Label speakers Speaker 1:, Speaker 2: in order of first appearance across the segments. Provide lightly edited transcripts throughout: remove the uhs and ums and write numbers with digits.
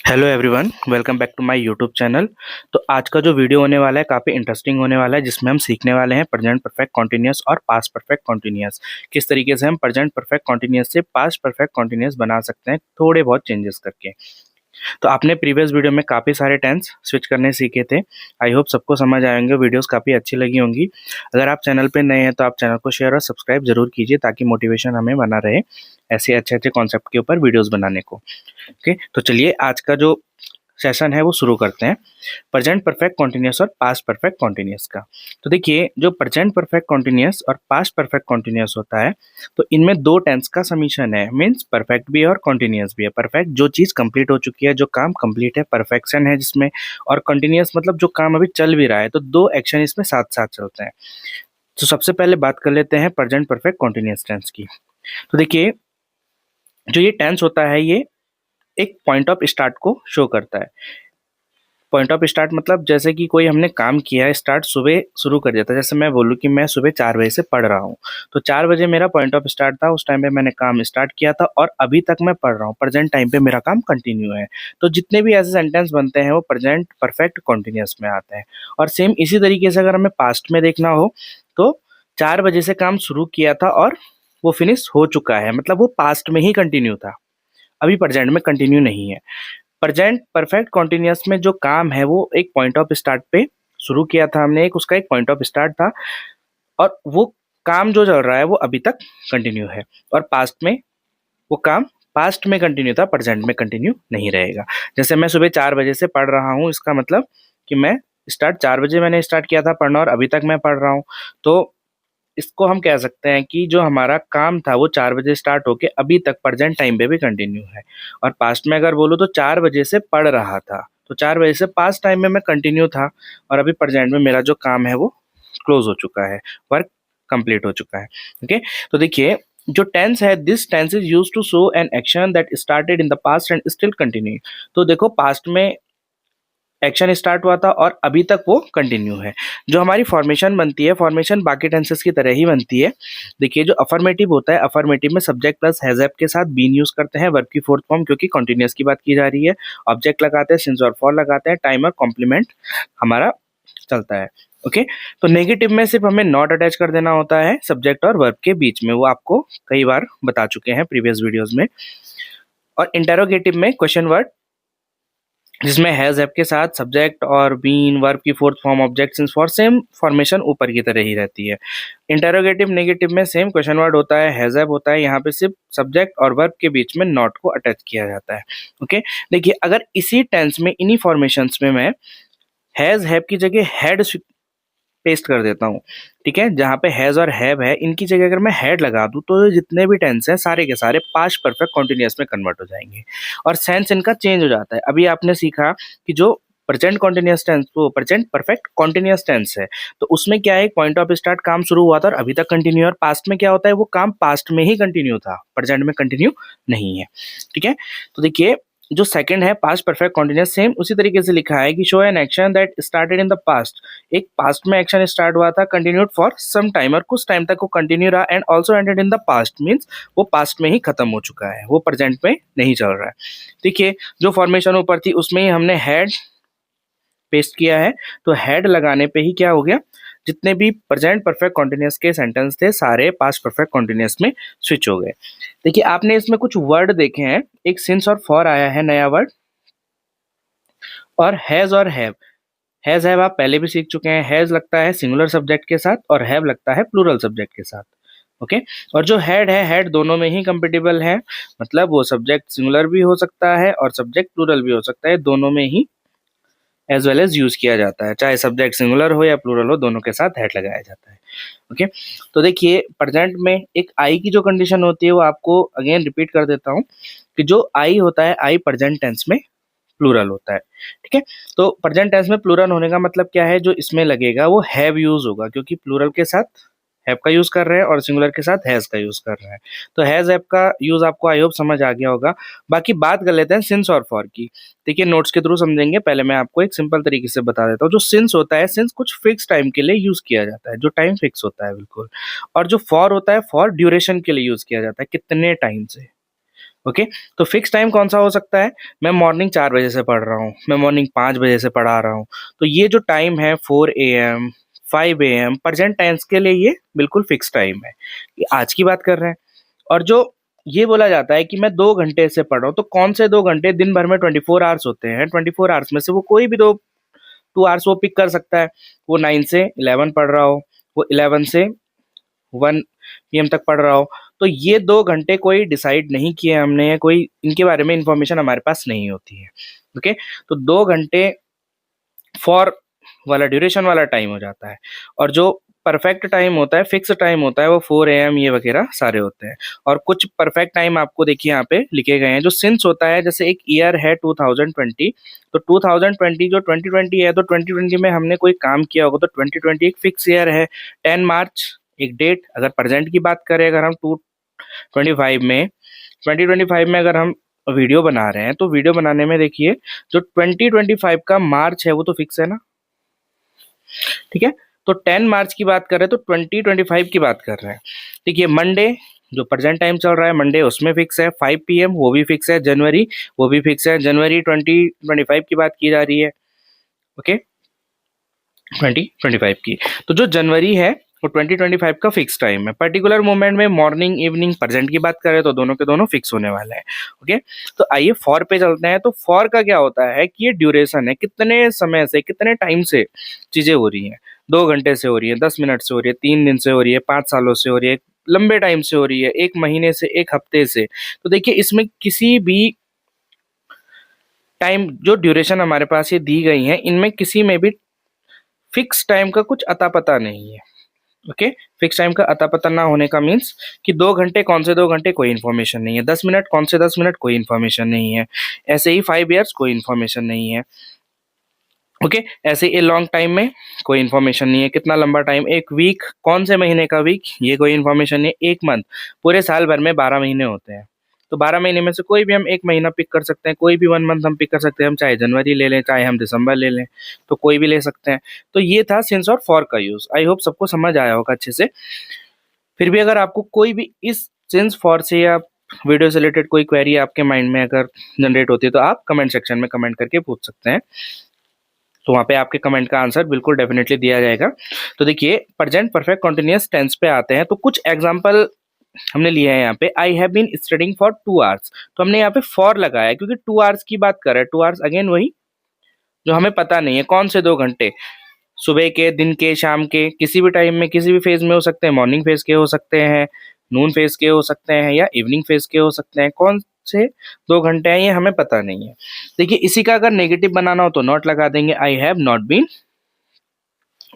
Speaker 1: Hello everyone, welcome back to my YouTube channel. तो आज का जो वीडियो होने वाला है काफ़ी इंटरेस्टिंग होने वाला है, जिसमें हम सीखने वाले हैं प्रेजेंट परफेक्ट कॉन्टिन्यूअस और पास्ट परफेक्ट कॉन्टिन्यूअस। किस तरीके से हम प्रेजेंट परफेक्ट कॉन्टिन्यूअस से पास्ट परफेक्ट कॉन्टिन्यूअस बना सकते हैं थोड़े बहुत चेंजेस करके। तो आपने प्रीवियस वीडियो में काफ़ी सारे टेंस स्विच करने सीखे थे। आई होप सबको समझ आएंगे, वीडियोस काफ़ी अच्छी लगी होंगी। अगर आप चैनल पे नए हैं तो आप चैनल को शेयर और सब्सक्राइब जरूर कीजिए, ताकि मोटिवेशन हमें बना रहे ऐसे अच्छे अच्छे कॉन्सेप्ट के ऊपर वीडियोस बनाने को। ओके, तो चलिए आज का जो सेशन है वो शुरू करते हैं प्रेजेंट परफेक्ट कॉन्टिन्यूअस और पास्ट परफेक्ट कॉन्टिन्यूअस का। तो देखिए, जो प्रेजेंट परफेक्ट कॉन्टिन्यूअस और पास्ट परफेक्ट कॉन्टिन्यूअस होता है, तो इनमें दो टेंस का समीशन है। मीन्स परफेक्ट भी है और कॉन्टिन्यूअस भी है। परफेक्ट जो चीज़ कंप्लीट हो चुकी है, जो काम कंप्लीट है, परफेक्शन है जिसमें। और कॉन्टिन्यूअस मतलब जो काम अभी चल भी रहा है, तो दो एक्शन इसमें साथ साथ चलते हैं। तो सबसे पहले बात कर लेते हैं प्रेजेंट परफेक्ट कॉन्टिन्यूअस टेंस की। तो देखिए, जो ये टेंस होता है, ये एक पॉइंट ऑफ स्टार्ट को शो करता है। पॉइंट ऑफ स्टार्ट मतलब जैसे कि कोई हमने काम किया है, स्टार्ट सुबह शुरू कर दिया था। जैसे मैं बोलूँ कि मैं सुबह 4 बजे से पढ़ रहा हूँ, तो 4 बजे मेरा पॉइंट ऑफ स्टार्ट था। उस टाइम पे मैंने काम स्टार्ट किया था और अभी तक मैं पढ़ रहा हूँ। प्रेजेंट टाइम पे मेरा काम कंटिन्यू है। तो जितने भी ऐसे सेंटेंस बनते हैं वो प्रेजेंट परफेक्ट कॉन्टिन्यूअस में आते हैं। और सेम इसी तरीके से अगर हमें पास्ट में देखना हो, तो 4 बजे से काम शुरू किया था और वो फिनिश हो चुका है, मतलब वो पास्ट में ही कंटिन्यू था, अभी प्रेजेंट में कंटिन्यू नहीं है। प्रेजेंट परफेक्ट कॉन्टिन्यूअस में जो काम है वो एक पॉइंट ऑफ स्टार्ट पे शुरू किया था हमने, एक उसका एक पॉइंट ऑफ स्टार्ट था, और वो काम जो चल रहा है वो अभी तक कंटिन्यू है। और पास्ट में वो काम पास्ट में कंटिन्यू था, प्रेजेंट में कंटिन्यू नहीं रहेगा। जैसे मैं सुबह 4 बजे से पढ़ रहा हूँ, इसका मतलब कि मैं स्टार्ट 4 बजे मैंने स्टार्ट किया था पढ़ना और अभी तक मैं पढ़ रहा हूँ। तो इसको हम कह सकते हैं कि जो हमारा काम था वो 4 बजे स्टार्ट होके अभी तक प्रेजेंट टाइम पे भी कंटिन्यू है। और पास्ट में अगर बोलूँ तो 4 बजे से पढ़ रहा था, तो 4 बजे से पास्ट टाइम में मैं कंटिन्यू था, और अभी प्रेजेंट में मेरा जो काम है वो क्लोज हो चुका है, वर्क कंप्लीट हो चुका है। ओके, तो देखिए, जो टेंस है, this tense is use to show an action that started in the past and still continue. तो देखो, पास्ट में एक्शन स्टार्ट हुआ था और अभी तक वो कंटिन्यू है। जो हमारी फॉर्मेशन बनती है, फॉर्मेशन बाकी टेंसेस की तरह ही बनती है। देखिए, जो अफर्मेटिव होता है, अफर्मेटिव में सब्जेक्ट प्लस हैज हैव के साथ बीन यूज करते हैं वर्ब की फोर्थ फॉर्म, क्योंकि कॉन्टिन्यूअस की बात की जा रही है। ऑब्जेक्ट लगाते हैं, सिंस और फॉर लगाते हैं, टाइम और कॉम्प्लीमेंट हमारा चलता है। ओके, तो नेगेटिव में सिर्फ हमें नॉट अटैच कर देना होता है सब्जेक्ट और वर्ब के बीच में, वो आपको कई बार बता चुके हैं प्रीवियस वीडियोज में। और इंटेरोगेटिव में क्वेश्चन वर्ड, जिसमें हैज हैव के साथ सब्जेक्ट और बीन वर्ब की fourth form object since for, same formation ऊपर की तरह ही रहती है। इंटेरोगेटिव नेगेटिव में सेम क्वेश्चन वर्ड होता है, हैज हैव होता है, यहाँ पे सिर्फ सब्जेक्ट और वर्ब के बीच में नॉट को अटैच किया जाता है। ओके, देखिए, अगर इसी टेंस में, इन्हीं फॉर्मेशंस में मैं हैज हैव की जगह हैड पेस्ट कर देता हूँ, ठीक है, जहाँ पे हैज और हैव है, इनकी जगह अगर मैं हैड लगा दूँ, तो जितने भी टेंस हैं सारे के सारे पास्ट परफेक्ट कॉन्टिन्यूअस में कन्वर्ट हो जाएंगे और सेंस इनका चेंज हो जाता है। अभी आपने सीखा कि जो प्रेजेंट कॉन्टिन्यूअस टेंस, वो प्रेजेंट परफेक्ट कॉन्टिन्यूअस टेंस है, तो उसमें क्या है, पॉइंट ऑफ स्टार्ट काम शुरू हुआ था और अभी तक कंटिन्यू है। और पास्ट में क्या होता है, वो काम पास्ट में ही कंटिन्यू था, प्रेजेंट में कंटिन्यू नहीं है। ठीक है, तो देखिए, जो सेकंड है पास्ट परफेक्ट कॉन्टिन्यूअस, सेम उसी तरीके से लिखा है कि show an action that started in the past. एक पास्ट में एक्शन स्टार्ट हुआ था, कंटिन्यूड फॉर सम टाइम, और कुछ टाइम तक वो कंटिन्यू रहा, and also ended in the past, means वो पास्ट में ही खत्म हो चुका है, वो प्रेजेंट में नहीं चल रहा है। देखिए, जो फॉर्मेशन ऊपर थी उसमें ही हमने हैड पेस्ट किया है, तो हैड लगाने पे ही क्या हो गया, जितने भी प्रेजेंट परफेक्ट कॉन्टिन्यूअस के सेंटेंस थे सारे पास्ट परफेक्ट कॉन्टिन्यूअस में स्विच हो गए। देखिए, आपने इसमें कुछ वर्ड देखे हैं, एक सिंस और फॉर आया है नया वर्ड, और हैज और हैव। हैज हैव आप पहले भी सीख चुके हैं। हैज लगता है सिंगुलर सब्जेक्ट के साथ और हैव लगता है प्लूरल सब्जेक्ट के साथ। ओके, और जो हैड है, हैड दोनों में ही कंपेटिबल है, मतलब वो सब्जेक्ट सिंगुलर भी हो सकता है और सब्जेक्ट प्लूरल भी हो सकता है, दोनों में ही एज वेल एज यूज किया जाता है। चाहे सब्जेक्ट सिंगुलर हो या प्लूरल हो, दोनों के साथ हैड लगाया जाता है। ओके, तो देखिए, प्रेजेंट में एक आई की जो कंडीशन होती है वो आपको अगेन रिपीट कर देता हूँ, कि जो आई होता है, आई प्रेजेंट टेंस में प्लूरल होता है। ठीक है, तो प्रेजेंट टेंस में प्लूरल होने का मतलब क्या है, जो इसमें लगेगा वो हैव यूज होगा, क्योंकि प्लूरल के साथ हैव का यूज कर रहे हैं और सिंगुलर के साथ हैज का यूज कर रहे हैं। तो हैज हैव का यूज आपको आई होप समझ आ गया होगा। बाकी बात कर लेते हैं सिंस और फॉर की। देखिए, नोट्स के थ्रू समझेंगे, पहले मैं आपको एक सिंपल तरीके से बता देता हूँ। जो सिंस होता है, सिंस कुछ फिक्स टाइम के लिए यूज किया जाता है, जो टाइम फिक्स होता है बिल्कुल। और जो फॉर होता है, फॉर ड्यूरेशन के लिए यूज किया जाता है, कितने टाइम से। ओके, तो फिक्स टाइम कौन सा हो सकता है? मैं मॉर्निंग 4 बजे से पढ़ रहा हूँ, मैं मॉर्निंग 5 बजे से पढ़ा रहा हूँ, तो ये जो टाइम है 4 AM 5 AM प्रेजेंट टेंस के लिए ये बिल्कुल फिक्स टाइम है, ये आज की बात कर रहे हैं। और जो ये बोला जाता है कि मैं 2 घंटे से पढ़ रहा हूँ, तो कौन से 2 घंटे? दिन भर में 24 आवर्स होते हैं, 24 आवर्स में से वो कोई भी 2 आवर्स वो पिक कर सकता है। वो 9 से 11 पढ़ रहा हो, वो 11 से 1 PM तक पढ़ रहा हो, तो ये 2 घंटे कोई डिसाइड नहीं किए हमने, या कोई इनके बारे में इन्फॉर्मेशन हमारे पास नहीं होती है। ओके, तो 2 घंटे फॉर वाला ड्यूरेशन वाला टाइम हो जाता है, और जो परफेक्ट टाइम होता है, फिक्स टाइम होता है, वो 4 AM ये वगैरह सारे होते हैं। और कुछ परफेक्ट टाइम आपको देखिए यहाँ पे लिखे गए हैं। जो सिंस होता है, जैसे एक ईयर है 2020, तो 2020 जो 2020 है, तो 2020 में हमने कोई काम किया होगा, तो 2020 एक फिक्स ईयर है। 10 मार्च एक डेट। अगर प्रेजेंट की बात करें, अगर हम 2025 में 2025 में अगर हम वीडियो बना रहे हैं, तो वीडियो बनाने में देखिए जो 2025 का मार्च है वो तो फिक्स है ना, ठीक है। तो 10 मार्च की बात कर रहे हैं, तो 2025 की बात कर रहे हैं। देखिए मंडे जो प्रेजेंट टाइम चल रहा है, मंडे उसमें फिक्स है 5 PM, वो भी फिक्स है। जनवरी वो भी फिक्स है, जनवरी 2025 की बात की जा रही है। ओके, 2025 की। तो जो जनवरी है वो 2025 का फिक्स टाइम है। पर्टिकुलर मोमेंट में मॉर्निंग इवनिंग प्रेजेंट की बात करें तो दोनों के दोनों फिक्स होने वाले हैं। ओके, तो आइए फॉर पे चलते हैं। तो फॉर का क्या होता है कि ये ड्यूरेशन है, कितने समय से कितने टाइम से चीजें हो रही हैं। 2 घंटे से हो रही है, 10 मिनट से हो रही है, 3 दिन से हो रही है, 5 सालों से हो रही है, लंबे टाइम से हो रही है, 1 महीने से, 1 हफ्ते से। तो देखिए इसमें किसी भी टाइम जो ड्यूरेशन हमारे पास ये दी गई है, इनमें किसी में भी फिक्स टाइम का कुछ अता पता नहीं है। ओके, फिक्स टाइम का अता पता ना होने का मीन्स कि 2 घंटे कौन से 2 घंटे, कोई इन्फॉर्मेशन नहीं है। 10 मिनट कौन से 10 मिनट, कोई इन्फॉर्मेशन नहीं है। ऐसे ही 5 ईयर्स, कोई इन्फॉर्मेशन नहीं है। ओके, ऐसे ही लॉन्ग टाइम में कोई इन्फॉर्मेशन नहीं है। कितना लंबा टाइम, 1 वीक, कौन से महीने का वीक, ये कोई इन्फॉर्मेशन नहीं है। 1 मंथ, पूरे साल भर में 12 महीने होते हैं, तो 12 महीने में से कोई भी हम 1 महीना पिक कर सकते हैं, कोई भी 1 मंथ हम पिक कर सकते हैं। हम चाहे जनवरी ले लें, चाहे हम दिसंबर ले लें, तो कोई भी ले सकते हैं। तो ये था सिंस और फॉर का यूज। आई होप सबको समझ आया होगा अच्छे से। फिर भी अगर आपको कोई भी इस सिंस फॉर से या वीडियो से रिलेटेड कोई क्वेरी आपके माइंड में अगर जनरेट होती है, तो आप कमेंट सेक्शन में कमेंट करके पूछ सकते हैं, तो वहाँ पे आपके कमेंट का आंसर बिल्कुल डेफिनेटली दिया जाएगा। तो देखिए प्रेजेंट परफेक्ट कॉन्टिन्यूअस टेंस पे आते हैं, तो कुछ एग्जांपल हमने लिए हैं यहाँ पे। I have been studying for 2 hours, तो हमने यहाँ पे फॉर लगाया है क्योंकि 2 आवर्स की बात कर रहे हैं। 2 आवर्स अगेन वही जो हमें पता नहीं है कौन से 2 घंटे, सुबह के, दिन के, शाम के, किसी भी टाइम में, किसी भी फेज में हो सकते हैं। मॉर्निंग फेज के हो सकते हैं, नून फेज के हो सकते हैं, या इवनिंग फेज के हो सकते हैं। कौन से 2 घंटे हैं ये हमें पता नहीं है। देखिए इसी का अगर नेगेटिव बनाना हो तो नॉट लगा देंगे, I have not been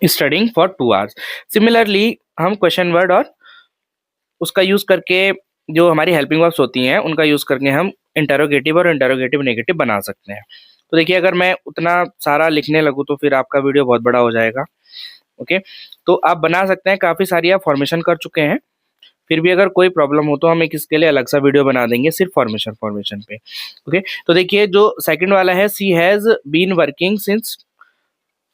Speaker 1: studying for 2 hours. Similarly हम क्वेश्चन वर्ड और उसका यूज करके, जो हमारी हेल्पिंग वर्ब्स होती हैं उनका यूज करके हम इंटरोगेटिव और इंटरोगेटिव नेगेटिव बना सकते हैं। तो देखिए अगर मैं उतना सारा लिखने लगूँ तो फिर आपका वीडियो बहुत बड़ा हो जाएगा। ओके, तो आप बना सकते हैं, काफ़ी सारी आप फॉर्मेशन कर चुके हैं। फिर भी अगर कोई प्रॉब्लम हो तो हम एक इसके लिए अलग सा वीडियो बना देंगे सिर्फ फॉर्मेशन फॉर्मेशन पे। ओके, तो देखिए जो सेकंड वाला है, सी हैज़ बीन वर्किंग सिंस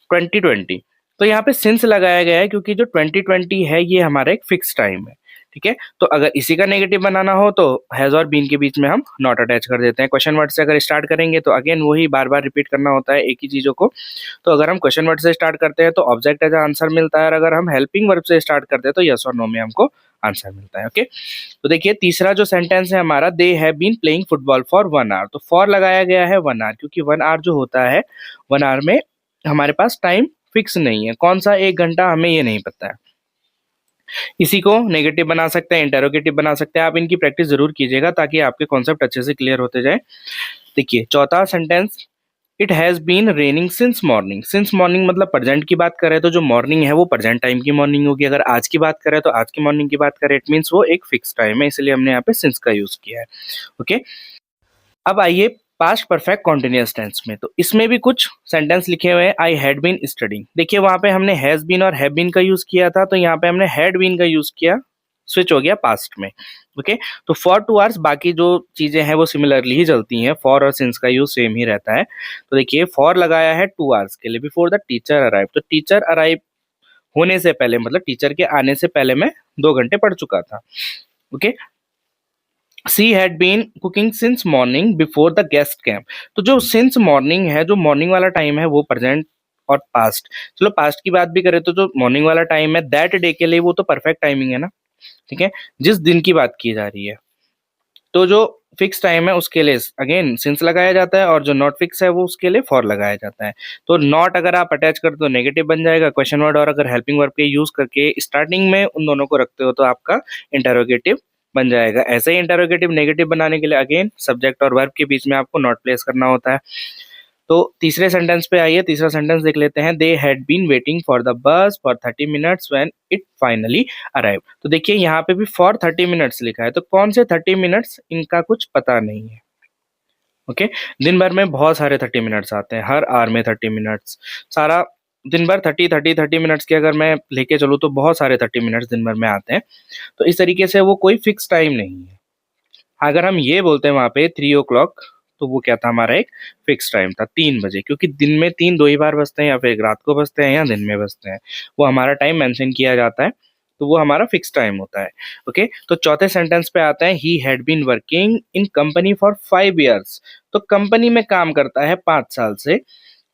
Speaker 1: 2020, तो यहाँ पे सिंस लगाया गया है क्योंकि जो 2020 है ये हमारा एक फिक्स टाइम है। ठीक है, तो अगर इसी का नेगेटिव बनाना हो तो हैज़ और बीन के बीच में हम नॉट अटैच कर देते हैं। क्वेश्चन वर्ड से अगर स्टार्ट करेंगे तो अगेन वही बार बार रिपीट करना होता है एक ही चीज़ों को। तो अगर हम क्वेश्चन वर्ड से स्टार्ट करते हैं तो ऑब्जेक्ट एज आंसर मिलता है, और अगर हम हेल्पिंग वर्ब से स्टार्ट करते हैं तो यस और नो में हमको आंसर मिलता है। ओके, तो देखिए तीसरा जो सेंटेंस है हमारा, they have been playing football for 1 hour, तो फॉर लगाया गया है 1 आवर क्योंकि 1 आवर जो होता है, 1 आवर में हमारे पास टाइम फिक्स नहीं है, कौन सा 1 घंटा हमें ये नहीं पता है। इसी को नेगेटिव बना सकते हैं, इंटेरोगेटिव बना सकते हैं। आप इनकी प्रैक्टिस जरूर कीजिएगा ताकि आपके कॉन्सेप्ट अच्छे से क्लियर होते जाए। देखिए चौथा sentence, it has been raining since morning. Since morning मतलब प्रेजेंट की बात करें तो जो मॉर्निंग है वो प्रेजेंट टाइम की मॉर्निंग होगी। अगर आज की बात करें तो आज की मॉर्निंग की बात करें, इट मीन्स वो एक फिक्स टाइम है, इसलिए हमने यहाँ पे सिंस का यूज किया है। ओके, अब आइए पास्ट परफेक्ट कॉन्टिन्यूअस टेंस में, तो इसमें भी कुछ सेंटेंस लिखे हुए हैं। आई हैड बीन स्टडिंग, देखिए वहां पे हमने हैज बीन और हैव बीन का यूज किया था, तो यहाँ पे हमने हैड बीन का यूज किया, स्विच हो गया पास्ट में। ओके, तो फॉर 2 आवर्स बाकी जो चीजें हैं वो सिमिलरली ही चलती हैं, फॉर और सिंस का यूज सेम ही रहता है। तो देखिए फॉर लगाया है 2 आवर्स के लिए, बिफोर द टीचर अराइव, तो टीचर अराइव होने से पहले मतलब टीचर के आने से पहले मैं 2 घंटे पढ़ चुका था। Okay, she had been cooking since morning before the guest came. तो जो सिंस मॉर्निंग है, जो मॉर्निंग वाला टाइम है वो प्रेजेंट और पास्ट। चलो पास्ट की बात भी करें तो जो मॉर्निंग वाला टाइम है दैट डे के लिए वो तो परफेक्ट टाइमिंग है ना, ठीक है, जिस दिन की बात की जा रही है। तो जो फिक्स टाइम है उसके लिए अगेन सिंस लगाया जाता है, और जो नॉट फिक्स है वो उसके लिए फॉर लगाया जाता है। तो नॉट अगर आप अटैच करते हो नेगेटिव बन जाएगा क्वेश्चन वर्ड, और अगर हेल्पिंग वर्ब के यूज करके स्टार्टिंग में उन दोनों को रखते हो तो आपका इंटरोगेटिव बन जाएगा। ऐसे ही इंटरोगेटिव नेगेटिव बनाने के लिए अगेन सब्जेक्ट और वर्ब के बीच में आपको नॉट प्लेस करना होता है। तो तीसरे सेंटेंस पे आइए, तीसरा सेंटेंस देख लेते हैं। They had been waiting for the bus for 30 minutes when it finally arrive. तो देखिए यहाँ पे भी फॉर 30 मिनट्स लिखा है, तो कौन से 30 मिनट्स इनका कुछ पता नहीं है। ओके, दिन भर में बहुत सारे 30 मिनट्स आते हैं, हर आवर में 30 मिनट्स, सारा दिन भर 30 मिनट्स के अगर मैं लेके चलूँ तो बहुत सारे 30 मिनट्स दिन भर में आते हैं। तो इस तरीके से वो कोई फिक्स टाइम नहीं है। अगर हम ये बोलते हैं वहां पे 3 o'clock, तो वो क्या था, हमारा एक फिक्स टाइम था 3 बजे, क्योंकि दिन में 3 दो ही बार बजते हैं, या फिर रात को बजते हैं या दिन में बजते हैं, वो हमारा टाइम मेंशन किया जाता है, तो वो हमारा फिक्स टाइम होता है। ओके, तो चौथे सेंटेंस पे आता है he had been working in company for 5 years। तो कंपनी में काम करता है 5 साल से।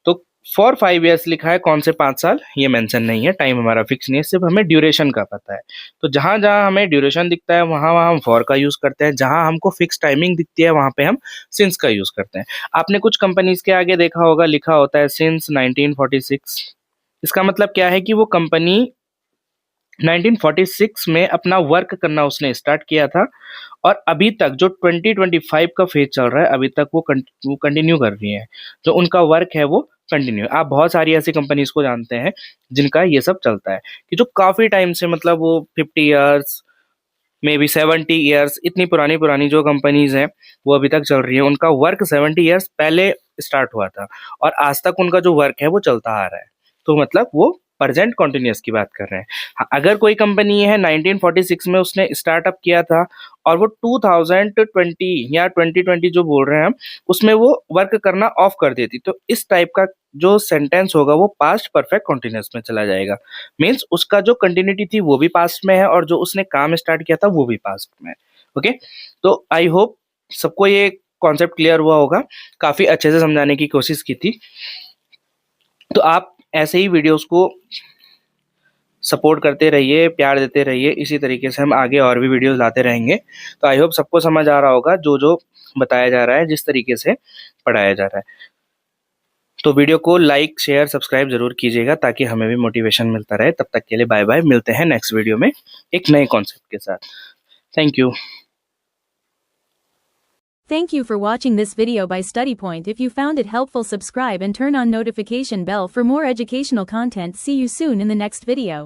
Speaker 1: तो फॉर 5 years लिखा है, कौन से 5 साल ये मेंशन नहीं है, टाइम हमारा फिक्स नहीं है, सिर्फ हमें ड्यूरेशन का पता है। तो जहां जहां हमें ड्यूरेशन दिखता है वहां वहां हम फॉर का यूज करते हैं, जहां हमको फिक्स टाइमिंग दिखती है वहां पे हम सिंस का यूज करते हैं। आपने कुछ कंपनीज के आगे देखा होगा लिखा होता है सिंस 1946। इसका मतलब क्या है कि वो कंपनी 1946 में अपना वर्क करना उसने स्टार्ट किया था, और अभी तक जो 2025 का फेज चल रहा है अभी तक वो कंटिन्यू कर रही है, जो उनका वर्क है वो कंटिन्यू। आप बहुत सारी ऐसी कंपनीज को जानते हैं जिनका ये सब चलता है, कि जो काफी टाइम से, मतलब वो 50 years, मे बी 70 years, इतनी पुरानी पुरानी जो कंपनीज हैं वो अभी तक चल रही है, उनका वर्क 70 years पहले स्टार्ट हुआ था, और आज तक उनका जो वर्क है वो चलता आ रहा है। तो मतलब वो प्रेजेंट कॉन्टिन्यूस की बात कर रहे हैं। हाँ, अगर कोई कंपनी है 1946 में उसने स्टार्टअप किया था, और वो 2020 या 2020 जो बोल रहे हैं हम, उसमें वो वर्क करना ऑफ कर देती, तो इस टाइप का जो सेंटेंस होगा वो पास्ट परफेक्ट कॉन्टिन्यूस में चला जाएगा। मीन्स उसका जो कंटिन्यूटी थी वो भी पास्ट में है, और जो उसने काम स्टार्ट किया था वो भी पास्ट में है। ओके, तो आई होप सबको ये कॉन्सेप्ट क्लियर हुआ होगा, काफी अच्छे से समझाने की कोशिश की थी। तो आप ऐसे ही वीडियोस को सपोर्ट करते रहिए, प्यार देते रहिए, इसी तरीके से हम आगे और भी वीडियोस लाते रहेंगे। तो आई होप सबको समझ आ रहा होगा जो जो बताया जा रहा है, जिस तरीके से पढ़ाया जा रहा है। तो वीडियो को लाइक शेयर सब्सक्राइब जरूर कीजिएगा ताकि हमें भी मोटिवेशन मिलता रहे। तब तक के लिए बाय बाय, मिलते हैं नेक्स्ट वीडियो में एक नए कॉन्सेप्ट के साथ। Thank you.
Speaker 2: Thank you for watching this video by StudyPoint. If you found it helpful, subscribe and turn on notification bell for more educational content. See you soon in the next video.